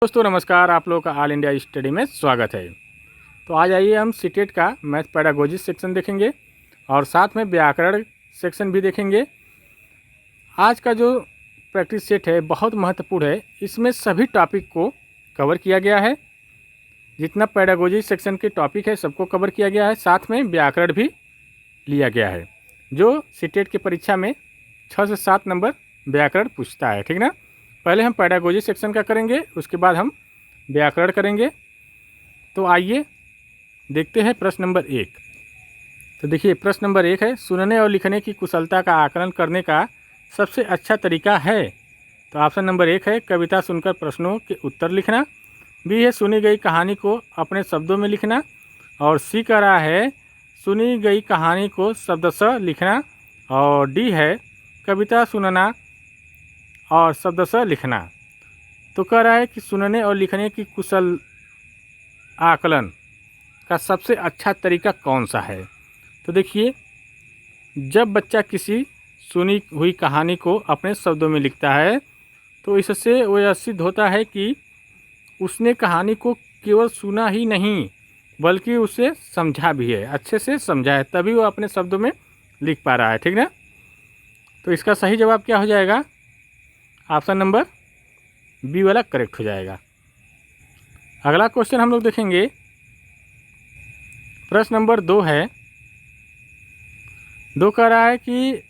दोस्तों नमस्कार, आप लोगों का ऑल इंडिया स्टडी में स्वागत है। तो आज आइए हम सीटेट का मैथ पेडागोजी सेक्शन देखेंगे और साथ में व्याकरण सेक्शन भी देखेंगे। आज का जो प्रैक्टिस सेट है बहुत महत्वपूर्ण है। इसमें सभी टॉपिक को कवर किया गया है। जितना पेडागोजी सेक्शन के टॉपिक है सबको कवर किया गया है, साथ में व्याकरण भी लिया गया है जो सीटेट की परीक्षा में 6 से 7 नंबर व्याकरण पूछता है। ठीक ना। पहले हम पेडागोजी सेक्शन का करेंगे, उसके बाद हम व्याकरण करेंगे। तो आइए देखते हैं प्रश्न नंबर 1। तो देखिए प्रश्न नंबर 1 है, सुनने और लिखने की कुशलता का आकलन करने का सबसे अच्छा तरीका है। तो ऑप्शन नंबर 1 है कविता सुनकर प्रश्नों के उत्तर लिखना। बी है सुनी गई कहानी को अपने शब्दों में लिखना। और सी कह रहा है सुनी गई कहानी को शब्दशः लिखना। और डी है कविता सुनना और शब्दशः लिखना। तो कह रहा है कि सुनने और लिखने की कुशल आकलन का सबसे अच्छा तरीका कौन सा है। तो देखिए, जब बच्चा किसी सुनी हुई कहानी को अपने शब्दों में लिखता है तो इससे वो यह सिद्ध होता है कि उसने कहानी को केवल सुना ही नहीं बल्कि उसे समझा भी है, अच्छे से समझा है, तभी वो अपने शब्दों में लिख पा रहा है। ठीक ना। तो इसका सही जवाब क्या हो जाएगा? ऑप्शन नंबर बी वाला करेक्ट हो जाएगा। अगला क्वेश्चन हम लोग देखेंगे। प्रश्न नंबर 2 है। 2 कह रहा है कि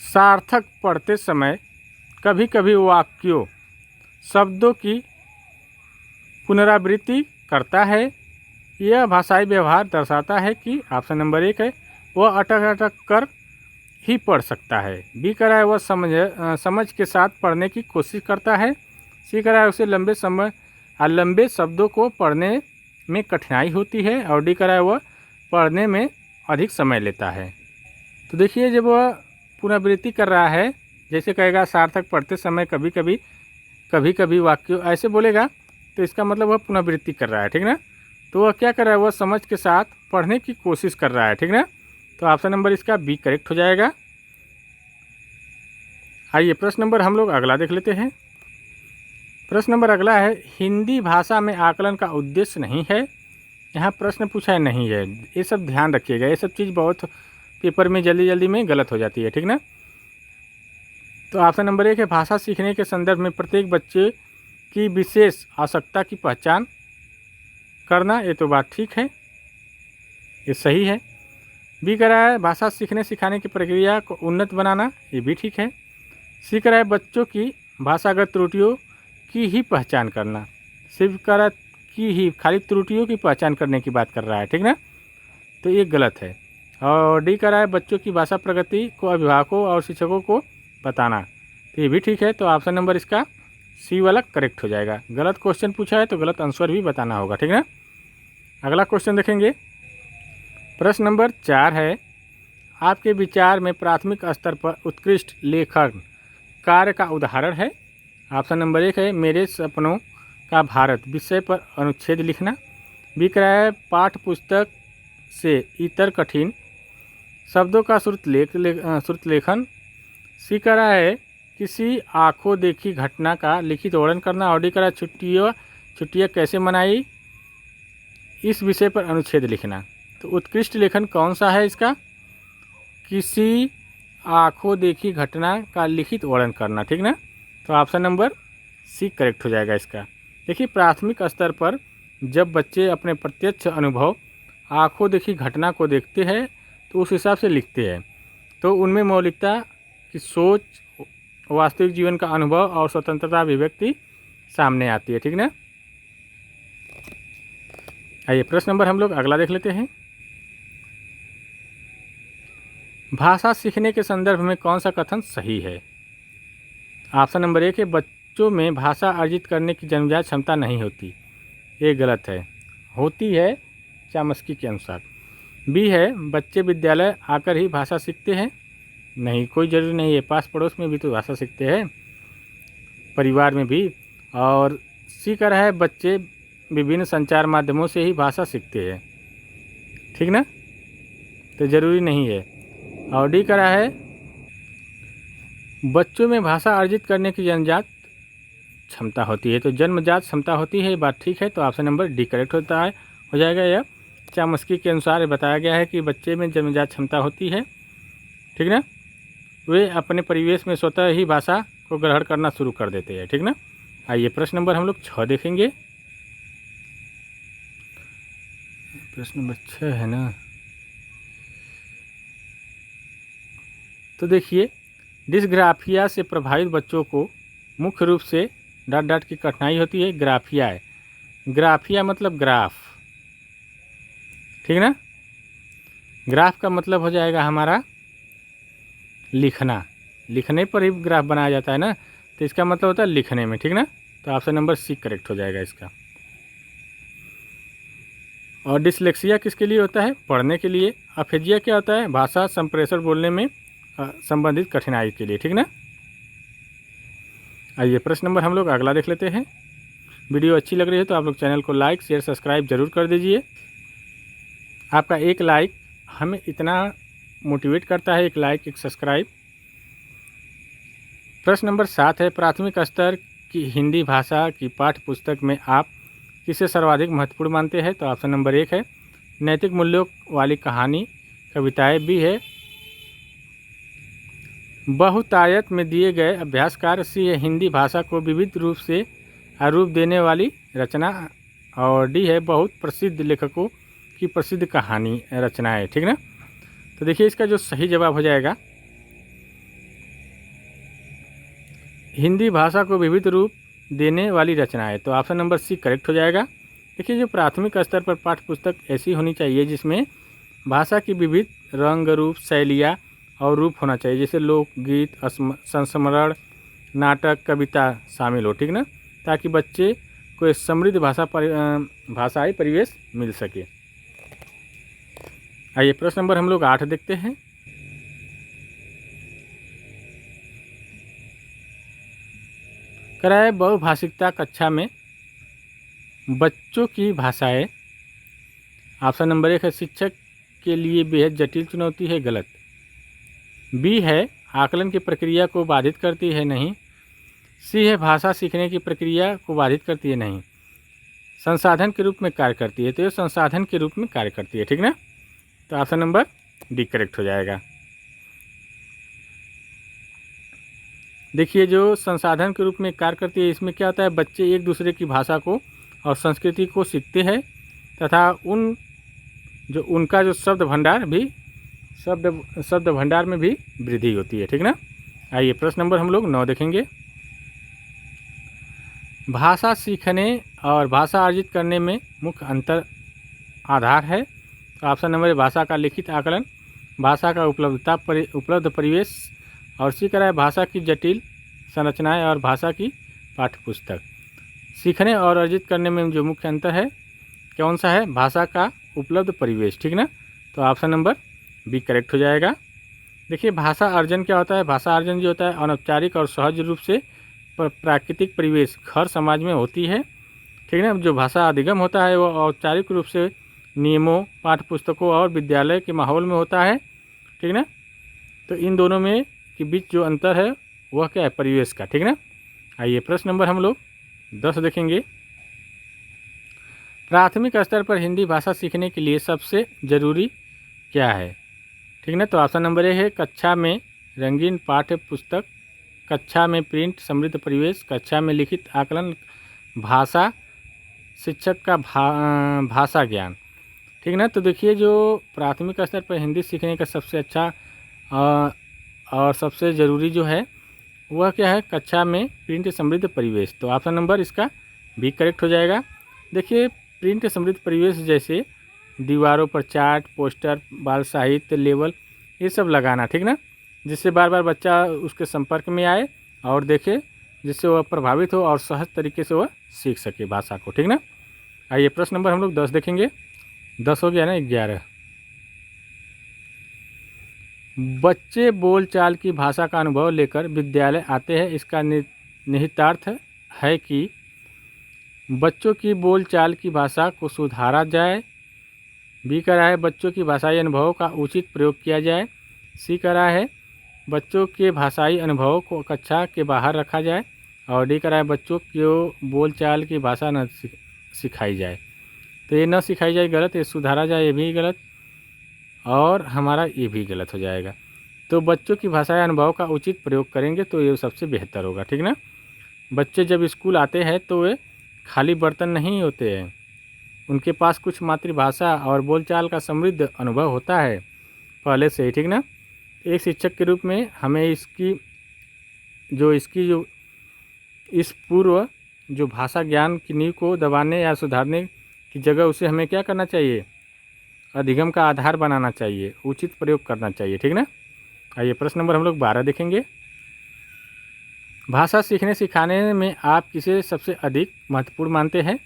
सार्थक पढ़ते समय कभी कभी वाक्यों शब्दों की पुनरावृत्ति करता है। यह भाषाई व्यवहार दर्शाता है कि ऑप्शन नंबर 1 है वह अटक अटक कर ही पढ़ सकता है। बी कह रहा है वह समझ के साथ पढ़ने की कोशिश करता है। सी कह रहा है उसे लंबे शब्दों को पढ़ने में कठिनाई होती है। और डी कह रहा है वह पढ़ने में अधिक समय लेता है। तो देखिए, जब वह पुनरावृत्ति कर रहा है, जैसे कहेगा सार्थक पढ़ते समय कभी कभी वाक्य ऐसे बोलेगा, तो इसका मतलब वह पुनरावृत्ति कर रहा है। ठीक ना। तो वह क्या कर रहा है? वह समझ के साथ पढ़ने की कोशिश कर रहा है। ठीक ना। तो ऑप्शन नंबर इसका बी करेक्ट हो जाएगा। आइए प्रश्न नंबर हम लोग अगला देख लेते हैं। प्रश्न नंबर अगला है, हिंदी भाषा में आकलन का उद्देश्य नहीं है। यहाँ प्रश्न पूछा है नहीं है, ये सब ध्यान रखिएगा। ये सब चीज़ बहुत पेपर में जल्दी में गलत हो जाती है। ठीक ना। तो ऑप्शन नंबर 1 है भाषा सीखने के संदर्भ में प्रत्येक बच्चे की विशेष आवश्यकता की पहचान करना। ये तो बात ठीक है, ये सही है। बी कह रहा है भाषा सीखने सिखाने की प्रक्रिया को उन्नत बनाना। ये भी ठीक है। सी कह रहा है बच्चों की भाषागत त्रुटियों की ही पहचान करना। सिर्फ कह रहा की ही खाली त्रुटियों की पहचान करने की बात कर रहा है। ठीक ना। तो ये गलत है। और डी कह रहा है बच्चों की भाषा प्रगति को अभिभावकों और शिक्षकों को बताना। तो ये भी ठीक है। तो ऑप्शन नंबर इसका सी वाला करेक्ट हो जाएगा। गलत क्वेश्चन पूछा है तो गलत आंसर भी बताना होगा। ठीक ना। अगला क्वेश्चन देखेंगे। प्रश्न नंबर 4 है, आपके विचार में प्राथमिक स्तर पर उत्कृष्ट लेखन कार्य का उदाहरण है। ऑप्शन नंबर 1 है मेरे सपनों का भारत विषय पर अनुच्छेद लिखना। बी कह रहा है पाठ्य पुस्तक से इतर कठिन शब्दों का श्रुत लेखन। सी कह रहा है किसी आंखों देखी घटना का लिखित वर्णन करना। और डी कह रहा है छुट्टियाँ कैसे मनाई इस विषय पर अनुच्छेद लिखना। तो उत्कृष्ट लेखन कौन सा है इसका? किसी आंखों देखी घटना का लिखित वर्णन करना। ठीक ना। तो ऑप्शन नंबर सी करेक्ट हो जाएगा इसका। देखिए, प्राथमिक स्तर पर जब बच्चे अपने प्रत्यक्ष अनुभव आंखों देखी घटना को देखते हैं तो उस हिसाब से लिखते हैं। तो उनमें मौलिकता की सोच, वास्तविक जीवन का अनुभव और स्वतंत्रता अभिव्यक्ति सामने आती है। ठीक ना। आइए प्रश्न नंबर हम लोग अगला देख लेते हैं। भाषा सीखने के संदर्भ में कौन सा कथन सही है? ऑप्शन नंबर 1 है बच्चों में भाषा अर्जित करने की जन्मजात क्षमता नहीं होती। ये गलत है, होती है चामस्की के अनुसार। बी है बच्चे विद्यालय आकर ही भाषा सीखते हैं। नहीं, कोई ज़रूरी नहीं है, पास पड़ोस में भी तो भाषा सीखते हैं, परिवार में भी। और सी कह रहा है बच्चे विभिन्न संचार माध्यमों से ही भाषा सीखते हैं। ठीक ना। तो ज़रूरी नहीं है। और डी कह रहा है बच्चों में भाषा अर्जित करने की जन्मजात क्षमता होती है। तो जन्मजात क्षमता होती है, ये बात ठीक है। तो ऑप्शन नंबर डी करेक्ट होता है, हो जाएगा। यह चामस्की के अनुसार बताया गया है कि बच्चे में जन्मजात क्षमता होती है, ठीक ना। वे अपने परिवेश में स्वतः ही भाषा को ग्रहण करना शुरू कर देते हैं, ठीक ना। आइए प्रश्न नंबर हम लोग 6 देखेंगे। प्रश्न नंबर 6 है ना। तो देखिए, डिस्ग्राफिया से प्रभावित बच्चों को मुख्य रूप से डॉट डॉट की कठिनाई होती है। ग्राफिया है, ग्राफिया मतलब ग्राफ, ठीक ना। ग्राफ का मतलब हो जाएगा हमारा लिखना, लिखने पर ही ग्राफ बनाया जाता है ना, तो इसका मतलब होता है लिखने में, ठीक ना। तो ऑप्शन नंबर सी करेक्ट हो जाएगा इसका। और डिसलेक्सिया किसके लिए होता है? पढ़ने के लिए। अफेजिया क्या होता है? भाषा संप्रेषण बोलने में संबंधित कठिनाई के लिए, ठीक ना। आइए प्रश्न नंबर हम लोग अगला देख लेते हैं। वीडियो अच्छी लग रही है तो आप लोग चैनल को लाइक शेयर सब्सक्राइब जरूर कर दीजिए। आपका एक लाइक हमें इतना मोटिवेट करता है, एक लाइक एक सब्सक्राइब। प्रश्न नंबर 7 है, प्राथमिक स्तर की हिंदी भाषा की पाठ्य पुस्तक में आप किसे सर्वाधिक महत्वपूर्ण मानते हैं? तो ऑप्शन नंबर 1 है नैतिक मूल्यों वाली कहानी कविताएं। बी है बहुतायत में दिए गए अभ्यास कार्य। सी है हिंदी भाषा को विविध रूप से आरूप देने वाली रचना। और डी है बहुत प्रसिद्ध लेखकों की प्रसिद्ध कहानी रचनाएं, ठीक ना। तो देखिए इसका जो सही जवाब हो जाएगा, हिंदी भाषा को विविध रूप देने वाली रचनाएं। तो ऑप्शन नंबर सी करेक्ट हो जाएगा। देखिए जो प्राथमिक स्तर पर पाठ्य पुस्तक ऐसी होनी चाहिए जिसमें भाषा की विविध रंग रूप शैलियाँ और रूप होना चाहिए, जैसे लोकगीत संस्मरण नाटक कविता शामिल हो, ठीक ना, ताकि बच्चे को एक समृद्ध भाषाई परिवेश मिल सके। आइए प्रश्न नंबर हम लोग 8 देखते हैं। कराए बहुभाषिकता कक्षा में बच्चों की भाषाएं। ऑप्शन नंबर 1 है शिक्षक के लिए बेहद जटिल चुनौती है, गलत। बी है आकलन की प्रक्रिया को बाधित करती है, नहीं। सी है भाषा सीखने की प्रक्रिया को बाधित करती है, नहीं। संसाधन के रूप में कार्य करती है, तो ये संसाधन के रूप में कार्य करती है, ठीक ना। तो ऑप्शन नंबर डी करेक्ट हो जाएगा। देखिए जो संसाधन के रूप में कार्य करती है, इसमें क्या होता है, बच्चे एक दूसरे की भाषा को और संस्कृति को सीखते हैं तथा उनका जो शब्द भंडार में भी वृद्धि होती है, ठीक ना। आइए प्रश्न नंबर हम लोग 9 देखेंगे। भाषा सीखने और भाषा अर्जित करने में मुख्य अंतर आधार है। तो ऑप्शन नंबर है भाषा का लिखित आकलन, भाषा का उपलब्ध परिवेश, और सी करा है भाषा की जटिल संरचनाएं और भाषा की पाठ्यपुस्तक। सीखने और अर्जित करने में जो मुख्य अंतर है कौन सा है? भाषा का उपलब्ध परिवेश, ठीक ना। तो ऑप्शन नंबर बी करेक्ट हो जाएगा। देखिए भाषा अर्जन क्या होता है? भाषा अर्जन जो होता है अनौपचारिक और सहज रूप से प्राकृतिक परिवेश घर समाज में होती है, ठीक ना। जो भाषा अधिगम होता है वो औपचारिक रूप से नियमों पाठ्यपुस्तकों और विद्यालय के माहौल में होता है, ठीक ना। तो इन दोनों में के बीच जो अंतर है वह क्या है? परिवेश का, ठीक ना। आइए प्रश्न नंबर हम लोग 10 देखेंगे। प्राथमिक स्तर पर हिंदी भाषा सीखने के लिए सबसे ज़रूरी क्या है? ठीक ना। तो ऑप्शन नंबर ए है कक्षा में रंगीन पाठ्य पुस्तक, कक्षा में प्रिंट समृद्ध परिवेश, कक्षा में लिखित आकलन, भाषा शिक्षक का भाषा ज्ञान, ठीक ना। तो देखिए जो प्राथमिक स्तर पर हिंदी सीखने का सबसे अच्छा और सबसे ज़रूरी जो है वह क्या है? कक्षा में प्रिंट समृद्ध परिवेश। तो ऑप्शन नंबर इसका भी करेक्ट हो जाएगा। देखिए प्रिंट समृद्ध परिवेश जैसे दीवारों पर चार्ट पोस्टर बाल साहित्य लेवल ये सब लगाना, ठीक ना, जिससे बार बार बच्चा उसके संपर्क में आए और देखे, जिससे वह प्रभावित हो और सहज तरीके से वह सीख सके भाषा को, ठीक ना। आइए प्रश्न नंबर हम लोग 10 देखेंगे। 10 हो गया ना, 11। बच्चे बोलचाल की भाषा का अनुभव लेकर विद्यालय आते हैं, इसका निहितार्थ है कि बच्चों की बोलचाल की भाषा को सुधारा जाए। बी कह रहा है बच्चों की भाषाई अनुभवों का उचित प्रयोग किया जाए। सी कह रहा है बच्चों के भाषाई अनुभवों को कक्षा के बाहर रखा जाए। और डी करा है बच्चों को बोलचाल की भाषा न सिखाई जाए। तो ये न सिखाई जाए गलत, ये सुधारा जाए ये भी गलत, और हमारा ये भी गलत हो जाएगा। तो बच्चों की भाषाई अनुभव का उचित प्रयोग करेंगे तो ये सबसे बेहतर होगा, ठीक ना। बच्चे जब स्कूल आते हैं तो वे खाली बर्तन नहीं होते हैं, उनके पास कुछ मातृभाषा और बोलचाल का समृद्ध अनुभव होता है पहले से ही, ठीक ना। एक शिक्षक के रूप में हमें इसकी जो इस पूर्व जो भाषा ज्ञान की नींव को दबाने या सुधारने की जगह उसे हमें क्या करना चाहिए, अधिगम का आधार बनाना चाहिए, उचित प्रयोग करना चाहिए, ठीक ना। आइए प्रश्न नंबर हम लोग 12 देखेंगे। भाषा सीखने सिखाने में आप किसे सबसे अधिक महत्वपूर्ण मानते हैं?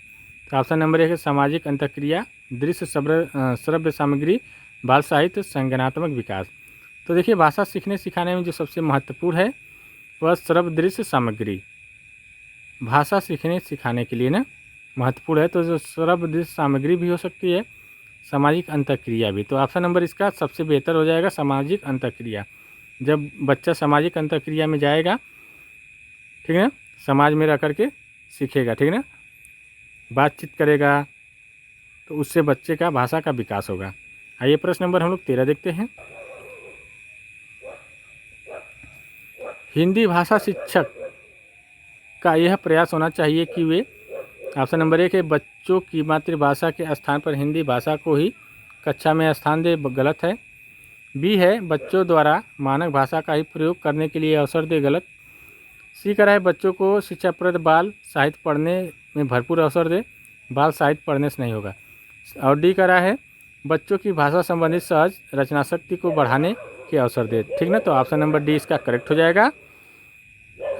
तो ऑप्शन नंबर 1 है सामाजिक अंतःक्रिया, दृश्य श्रव्य सामग्री, बाल साहित्य, संज्ञानात्मक विकास। तो देखिए भाषा सीखने सिखाने में जो सबसे महत्वपूर्ण है वह श्रव्य दृश्य सामग्री भाषा सीखने सिखाने के लिए ना महत्वपूर्ण है। तो जो श्रव्य दृश्य सामग्री भी हो सकती है, सामाजिक अंतःक्रिया भी। तो ऑप्शन नंबर इसका सबसे बेहतर हो जाएगा सामाजिक अंतःक्रिया। जब बच्चा सामाजिक अंतःक्रिया में जाएगा, ठीक है, समाज में रह करके सीखेगा, ठीक है ना, बातचीत करेगा, तो उससे बच्चे का भाषा का विकास होगा। आइए प्रश्न नंबर हम लोग 13 देखते हैं। हिंदी भाषा शिक्षक का यह प्रयास होना चाहिए कि वे, ऑप्शन नंबर 1 है बच्चों की मातृभाषा के स्थान पर हिंदी भाषा को ही कक्षा में स्थान दे, गलत है। बी है बच्चों द्वारा मानक भाषा का ही प्रयोग करने के लिए अवसर दे, गलत। सी करा है बच्चों को शिक्षाप्रद बाल साहित्य पढ़ने में भरपूर अवसर दे, बाल साहित्य पढ़ने से नहीं होगा। और डी करा है बच्चों की भाषा संबंधित सहज रचना शक्ति को बढ़ाने के अवसर दे, ठीक ना। तो ऑप्शन नंबर डी इसका करेक्ट हो जाएगा।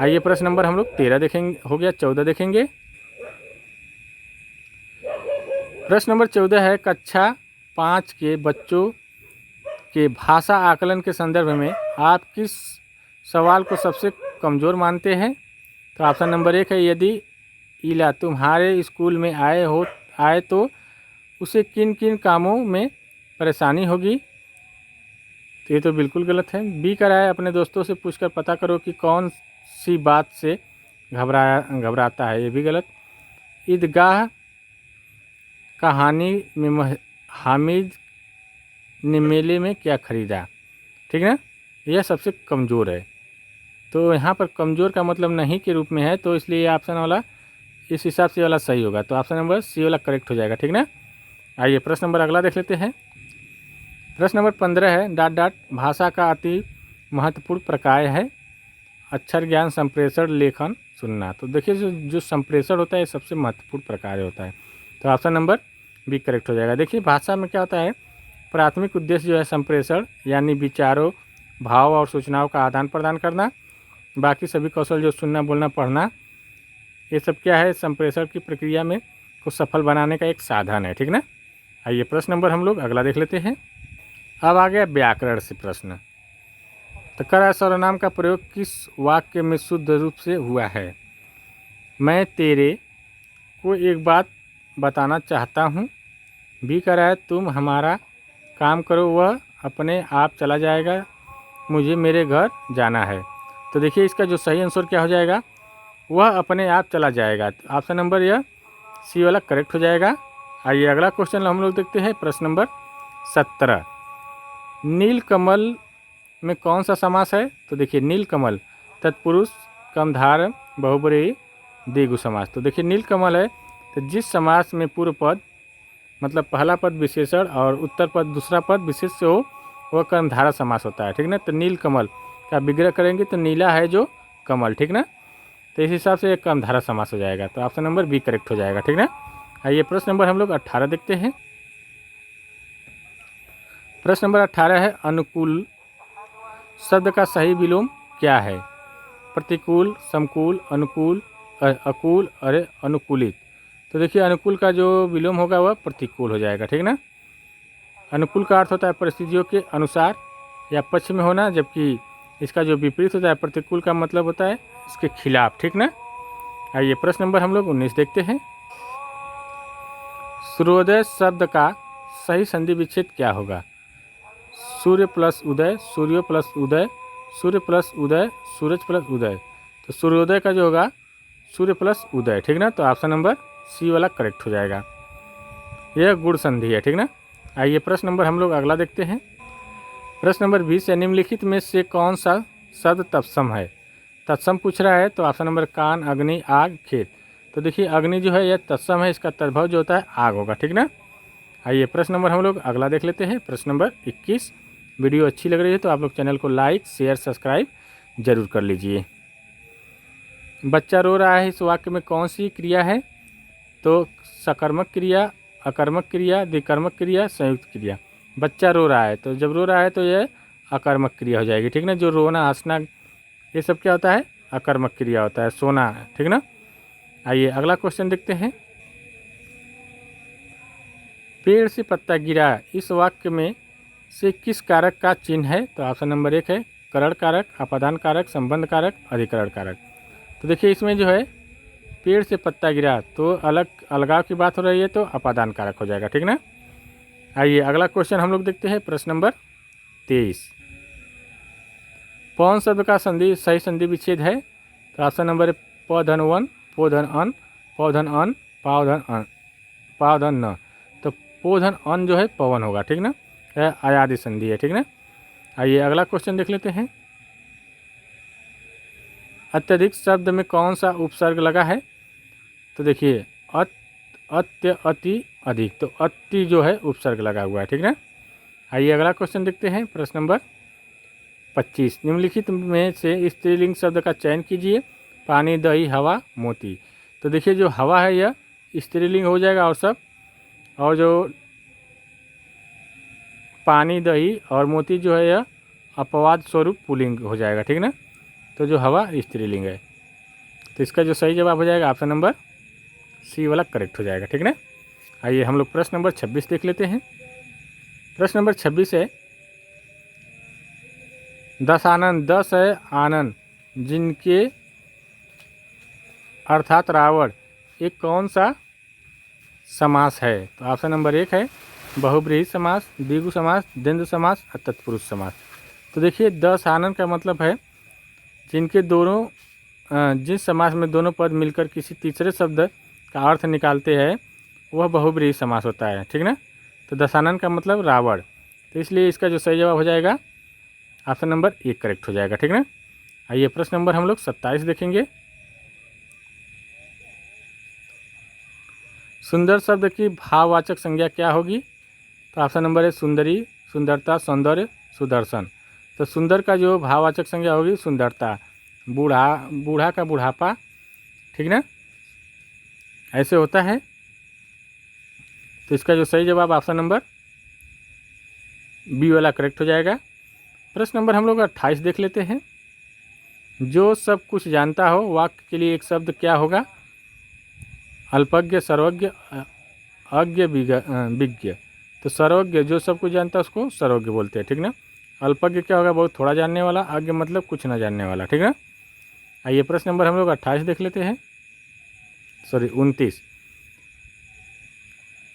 आइए प्रश्न नंबर हम लोग 13 देखेंगे, हो गया 14 देखेंगे। प्रश्न नंबर 14 है कक्षा 5 के बच्चों के भाषा आकलन के संदर्भ में आप किस सवाल को सबसे कमज़ोर मानते हैं? तो ऑप्शन नंबर 1 है यदि इला तुम्हारे स्कूल में आए तो उसे किन किन कामों में परेशानी होगी। तो ये तो बिल्कुल गलत है। बी करा है अपने दोस्तों से पूछकर पता करो कि कौन सी बात से घबराता है, ये भी गलत। ईदगाह कहानी में हामिद ने मेले में क्या खरीदा, ठीक है ना, यह सबसे कमज़ोर है। तो यहाँ पर कमज़ोर का मतलब नहीं के रूप में है, तो इसलिए ऑप्शन वाला इस हिसाब से वाला सही होगा। तो ऑप्शन नंबर सी वाला करेक्ट हो जाएगा, ठीक ना। आइए प्रश्न नंबर अगला देख लेते हैं। प्रश्न नंबर 15 है ... भाषा का अति महत्वपूर्ण प्रकार है अक्षर ज्ञान, संप्रेषण, लेखन, सुनना। तो देखिए जो संप्रेषण होता है सबसे महत्वपूर्ण प्रकार होता है। तो ऑप्शन नंबर बी करेक्ट हो जाएगा। देखिए भाषा में क्या होता है, प्राथमिक उद्देश्य जो है संप्रेषण यानी विचारों, भाव और सूचनाओं का आदान प्रदान करना। बाकी सभी कौशल जो सुनना, बोलना, पढ़ना, ये सब क्या है, संप्रेषण की प्रक्रिया में को सफल बनाने का एक साधन है, ठीक ना। आइए प्रश्न नंबर हम लोग अगला देख लेते हैं। अब आ गया व्याकरण से प्रश्न। तो करा सर्वनाम का प्रयोग किस वाक्य में शुद्ध रूप से हुआ है? मैं तेरे को एक बात बताना चाहता हूँ। बी करा है तुम हमारा काम करो, वह अपने आप चला जाएगा, मुझे मेरे घर जाना है। तो देखिए इसका जो सही आंसर क्या हो जाएगा, वह अपने आप चला जाएगा। तो ऑप्शन नंबर यह सी वाला करेक्ट हो जाएगा। आइए अगला क्वेश्चन हम लोग देखते हैं। प्रश्न नंबर 17, नीलकमल में कौन सा समास है? तो देखिए नीलकमल तत्पुरुष कर्मधारय बहुब्रीहि द्विगु समास। तो देखिए नीलकमल है, तो जिस समास में पूर्व पद मतलब पहला पद विशेषण और उत्तर पद दूसरा पद विशेष से हो वह कर्मधारय समास होता है, ठीक ना। तो नीलकमल का विग्रह करेंगे तो नीला है जो कमल, ठीक ना, तो इस हिसाब से एक कर्मधारय समास हो जाएगा। तो ऑप्शन नंबर बी करेक्ट हो जाएगा, ठीक ना। आइए प्रश्न नंबर हम लोग 18 देखते हैं। प्रश्न नंबर 18 है अनुकूल शब्द का सही विलोम क्या है? प्रतिकूल, समकूल, अनुकूल, अकूल, अरे अनुकूलित। तो देखिए अनुकूल का जो विलोम होगा वह प्रतिकूल हो जाएगा, ठीक ना। अनुकूल का अर्थ होता है परिस्थितियों के अनुसार या पक्ष में होना, जबकि इसका जो विपरीत होता है प्रतिकूल का मतलब होता है इसके खिलाफ, ठीक ना। आइए प्रश्न नंबर हम लोग 19 देखते हैं। सूर्योदय शब्द का सही संधि विच्छेद क्या होगा? सूर्य प्लस उदय, सूर्य प्लस उदय, सूर्य प्लस उदय, सूरज प्लस उदय, तो सूर्योदय का जो होगा सूर्य प्लस उदय, ठीक ना। तो ऑप्शन नंबर सी वाला करेक्ट हो जाएगा। यह गुण संधि है, ठीक ना। आइए प्रश्न नंबर हम लोग अगला देखते हैं। प्रश्न नंबर 20 है, निम्नलिखित में से कौन सा शब्द तत्सम है। तत्सम पूछ रहा है, तो ऑप्शन नंबर कान, अग्नि, आग, खेत। तो देखिए अग्नि जो है यह तत्सम है, इसका तद्भव जो होता है आग होगा, ठीक ना। आइए प्रश्न नंबर हम लोग अगला देख लेते हैं। प्रश्न नंबर 21। वीडियो अच्छी लग रही है तो आप लोग चैनल को लाइक शेयर सब्सक्राइब जरूर कर लीजिए। बच्चा रो रहा है, इस वाक्य में कौन सी क्रिया है। तो सकर्मक क्रिया, अकर्मक क्रिया, द्विकर्मक क्रिया, संयुक्त क्रिया। बच्चा रो रहा है, तो जब रो रहा है तो यह अकर्मक क्रिया हो जाएगी, ठीक ना। जो रोना हंसना ये सब क्या होता है, अकर्मक क्रिया होता है, सोना, ठीक ना। आइए अगला क्वेश्चन देखते हैं। पेड़ से पत्ता गिरा, इस वाक्य में से किस कारक का चिन्ह है। तो ऑप्शन नंबर 1 है करण कारक, अपादान कारक, संबंध कारक, अधिकरण कारक। तो देखिए इसमें जो है पेड़ से पत्ता गिरा तो अलगाव की बात हो रही है, तो अपादान कारक हो जाएगा, ठीक ना। आइए अगला क्वेश्चन हम लोग देखते हैं। प्रश्न नंबर 23। पौन शब्द का सही संधि विच्छेद है। तो ऑप्शन नंबर पौधन वन, पोधन अन, पौधन अन, पावधन अन, पावधन न। तो पोधन अन जो है पवन होगा, ठीक ना। यह अयादि संधि है, ठीक ना। आइए अगला क्वेश्चन देख लेते हैं। अत्यधिक शब्द में कौन सा उपसर्ग लगा है। तो देखिए अत्य, अति, अधिक, तो अति जो है उपसर्ग लगा हुआ है, ठीक ना। आइए अगला क्वेश्चन देखते हैं। प्रश्न नंबर 25। निम्नलिखित में से स्त्रीलिंग शब्द का चयन कीजिए। पानी, दही, हवा, मोती। तो देखिए जो हवा है यह स्त्रीलिंग हो जाएगा और जो पानी, दही और मोती जो है यह अपवाद स्वरूप पुल्लिंग हो जाएगा, ठीक ना। तो जो हवा स्त्रीलिंग है, तो इसका जो सही जवाब हो जाएगा ऑप्शन नंबर सी वाला करेक्ट हो जाएगा, ठीक ना। आइए हम लोग प्रश्न नंबर 26 देख लेते हैं। प्रश्न नंबर 26 है, 10 आनंद, 10 है आनंद जिनके अर्थात रावण, एक कौन सा समास है। तो ऑप्शन नंबर 1 है बहुब्रीहि समास, द्विगु समास, द्वंद्व समास और तत्पुरुष समास। तो देखिए 10 आनंद का मतलब है जिनके जिस समास में दोनों पद मिलकर किसी तीसरे शब्द का अर्थ निकालते हैं वह बहुब्रीहि समास होता है, ठीक ना। तो दशानन का मतलब रावण, तो इसलिए इसका जो सही जवाब हो जाएगा ऑप्शन नंबर 1 करेक्ट हो जाएगा, ठीक ना। आइए प्रश्न नंबर हम लोग 27 देखेंगे। सुंदर शब्द की भाववाचक संज्ञा क्या होगी। तो ऑप्शन नंबर है सुंदरी, सुंदरता, सौंदर्य, सुदर्शन। तो सुंदर का जो भाववाचक संज्ञा होगी सुंदरता, बूढ़ा का बुढ़ापा, ठीक ना, ऐसे होता है। तो इसका जो सही जवाब ऑप्शन नंबर बी वाला करेक्ट हो जाएगा। प्रश्न नंबर हम लोग 28 देख लेते हैं। जो सब कुछ जानता हो, वाक्य के लिए एक शब्द क्या होगा। अल्पज्ञ, सर्वज्ञ, अज्ञ, विज्ञ। तो सर्वज्ञ जो सब कुछ जानता है उसको सर्वज्ञ बोलते हैं, ठीक ना। अल्पज्ञ क्या होगा, बहुत थोड़ा जानने वाला, अज्ञ मतलब कुछ ना जानने वाला, ठीक ना। आइए प्रश्न नंबर हम लोग 28 देख लेते हैं, 29।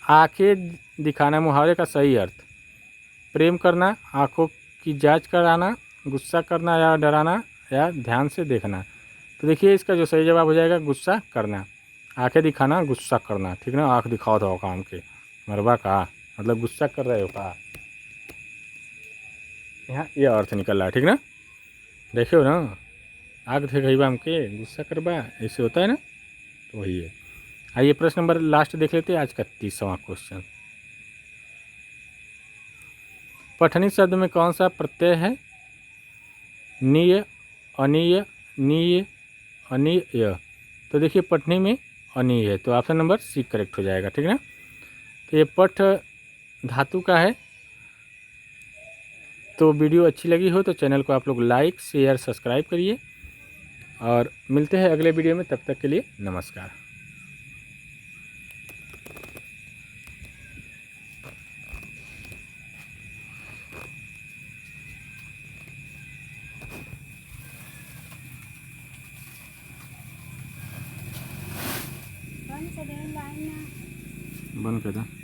आंखें दिखाना मुहावरे का सही अर्थ। प्रेम करना, आंखों की जांच कराना, गुस्सा करना या डराना, या ध्यान से देखना। तो देखिए इसका जो सही जवाब हो जाएगा गुस्सा करना। आंखें दिखाना, गुस्सा करना, ठीक ना। आंख दिखाओ तो काम के मरबा का मतलब गुस्सा कर रहे हो का, यहाँ ये अर्थ निकल रहा है, ठीक ना। देखियो ना, आग थे गई हमके गुस्सा करबा, ऐसे होता है ना, तो वही है। आइए प्रश्न नंबर लास्ट देख लेते हैं, आज का 30वां क्वेश्चन। पठनी शब्द में कौन सा प्रत्यय है। नीय, अनीय, नीय, अनीय। तो देखिए पठनी में अनीय है, तो ऑप्शन नंबर सी करेक्ट हो जाएगा, ठीक ना। तो ये पठ धातु का है। तो वीडियो अच्छी लगी हो तो चैनल को आप लोग लाइक शेयर सब्सक्राइब करिए और मिलते हैं अगले वीडियो में, तब तक के लिए नमस्कार। बंद कर दो।